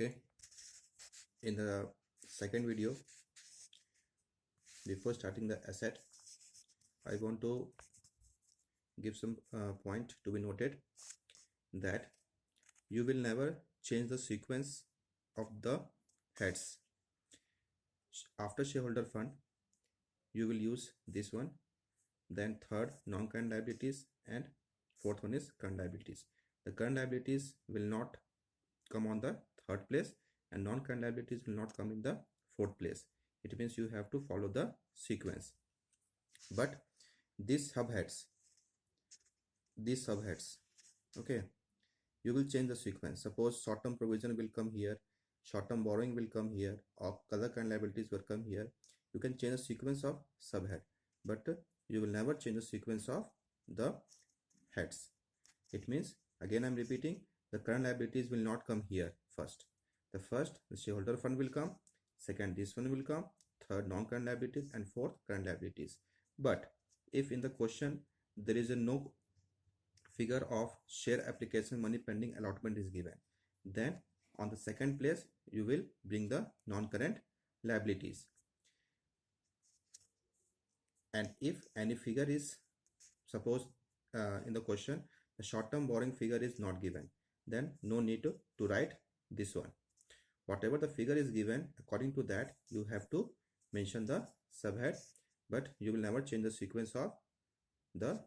Okay, in the second video, before starting the asset, I want to give some point to be noted that you will never change the sequence of the heads. After shareholder fund, you will use this one, then third non-current liabilities, and fourth one is current liabilities. The current liabilities will not come on the third place and non-current liabilities will not come in the fourth place. It means you have to follow the sequence. But these subheads, okay, you will change the sequence. Suppose short-term provision will come here, short-term borrowing will come here, or other current liabilities will come here. You can change the sequence of subhead, but you will never change the sequence of the heads. It means, again I'm repeating, the current liabilities will not come here first. The shareholder fund will come, second this one will come, third non-current liabilities, and fourth current liabilities. But if in the question there is a no figure of share application money pending allotment is given, then on the second place you will bring the non-current liabilities. And if any figure is, suppose in the question the short-term borrowing figure is not given, then no need to write this one. Whatever the figure is given, according to that you have to mention the subhead, but you will never change the sequence of the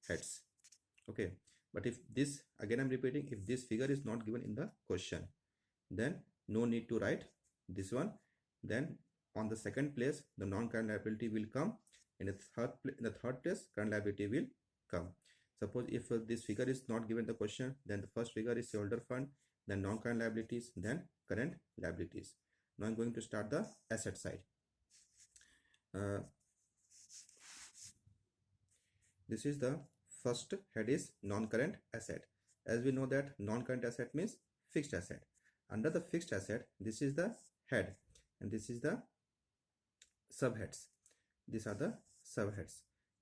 heads. Okay, but if this, again I'm repeating, if this figure is not given in the question, then no need to write this one. Then on the second place the non-current liability will come. In the third place current liability will come. Suppose if this figure is not given the question, then the first figure is shareholder fund, then non-current liabilities, then current liabilities. Now I'm going to start the asset side. This is the first head is non-current asset. As we know that non-current asset means fixed asset. Under the fixed asset, this is the head and this is the subheads. These are the subheads.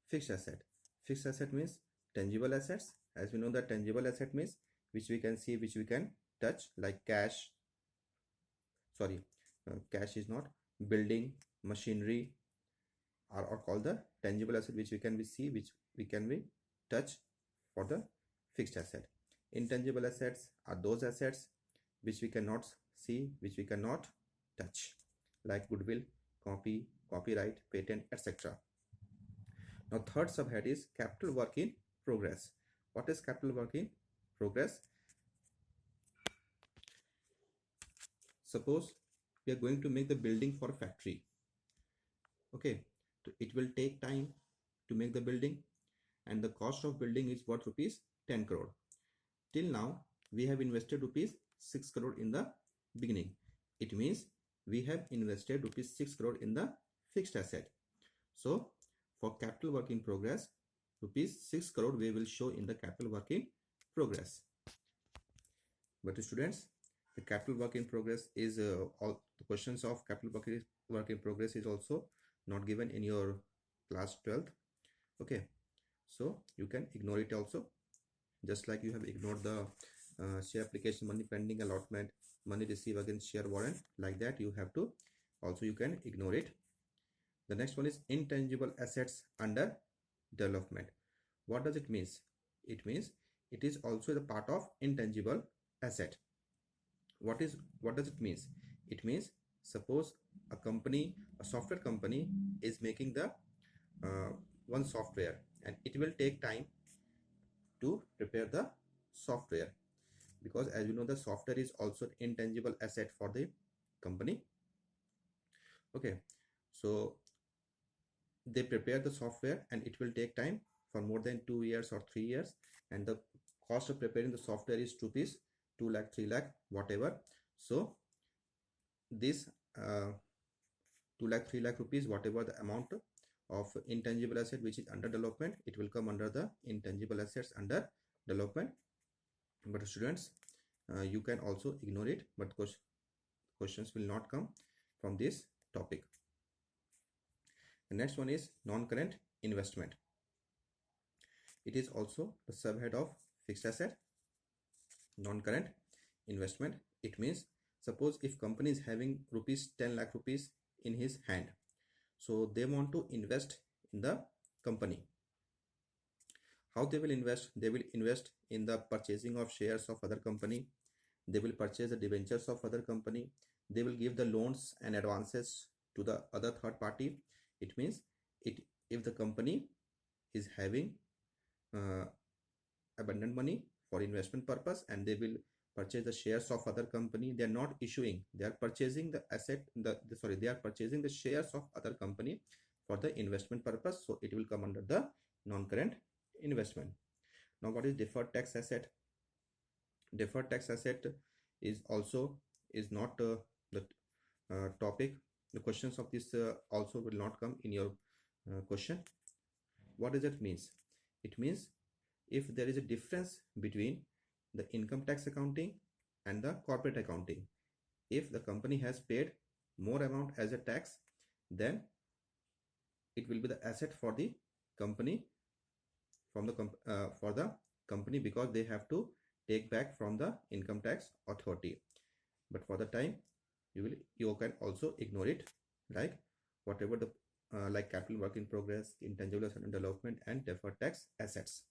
Fixed asset. Fixed asset means tangible assets. As we know that tangible asset means which we can see, which we can touch, like cash. Sorry, cash is not. Building, machinery are called the tangible asset, which we can see, which we can touch for the fixed asset. Intangible assets are those assets which we cannot see, which we cannot touch, like goodwill, copyright, patent, etc. Now third subhead is capital work in progress. What is capital work in progress? Suppose we are going to make the building for a factory. Okay, so it will take time to make the building and the cost of building is what, rupees 10 crore. Till now we have invested rupees 6 crore in the beginning. It means we have invested rupees 6 crore in the fixed asset. So for capital work in progress, rupees 6 crore we will show in the capital work in progress. But students, the capital work in progress is all the questions of capital work in progress is also not given in your class 12th. Okay, so you can ignore it also, just like you have ignored the share application money pending allotment, money received against share warrant, like that you have to also, you can ignore it. The next one is intangible assets under development. What does it mean? It means it is also the part of intangible asset. What does it mean? It means suppose a company, a software company is making the one software and it will take time to prepare the software, because as you know the software is also an intangible asset for the company. Okay, so they prepare the software and it will take time for more than 2 years or 3 years, and the cost of preparing the software is rupees 2 lakh, 3 lakh, whatever. So this 2 lakh, 3 lakh rupees, whatever the amount of intangible asset which is under development, it will come under the intangible assets under development. But students, you can also ignore it, but questions will not come from this topic. The next one is non-current investment. It is also the subhead of fixed asset. Non-current investment, it means Suppose if company is having rupees 10 lakh rupees in his hand, so they want to invest in the company. How they will invest? They will invest in the purchasing of shares of other company. They will purchase the debentures of other company. They will give the loans and advances to the other third party. It means if the company is having abundant money for investment purpose, and they will purchase the shares of other company. They are not issuing, they are purchasing the asset, they are purchasing the shares of other company for the investment purpose, so it will come under the non-current investment. Now what is deferred tax asset? Deferred tax asset is also not the topic. The questions of this also will not come in your question. What does it means? It means if there is a difference between the income tax accounting and the corporate accounting, if the company has paid more amount as a tax, then it will be the asset for the company, for the company, because they have to take back from the income tax authority. But for the time, you can also ignore it, like whatever the like capital work in progress, intangible asset and development, and deferred tax assets.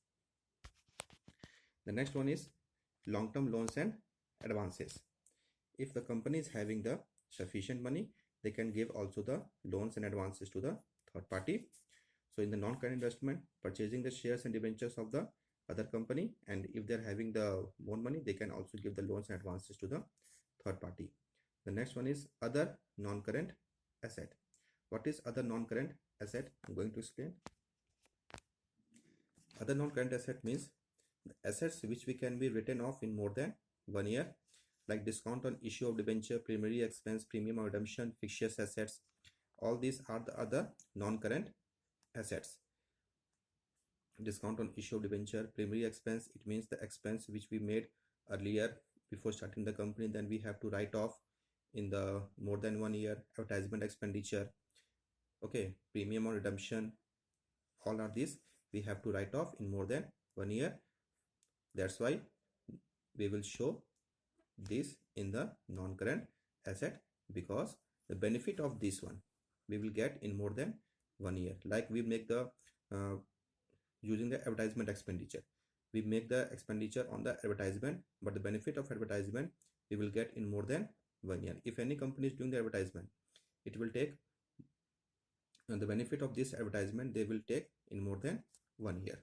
The next one is long-term loans and advances. If the company is having the sufficient money, they can give also the loans and advances to the third party. So in the non-current investment, purchasing the shares and debentures of the other company, and if they're having the more money, they can also give the loans and advances to the third party. The next one is other non-current asset. What is other non-current asset? I'm going to explain. Other non-current asset means the assets which we can be written off in more than 1 year, like discount on issue of debenture, primary expense, premium or redemption, fictitious assets. All these are the other non-current assets. Discount on issue of debenture, primary expense, it means the expense which we made earlier before starting the company, then we have to write off in the more than 1 year. Advertisement expenditure, okay, premium or redemption, all are these we have to write off in more than 1 year. That's why we will show this in the non-current asset, because the benefit of this one we will get in more than 1 year. Like we make the using the advertisement expenditure, we make the expenditure on the advertisement, but the benefit of advertisement we will get in more than 1 year. If any company is doing the advertisement, it will take the benefit of this advertisement they will take in more than 1 year.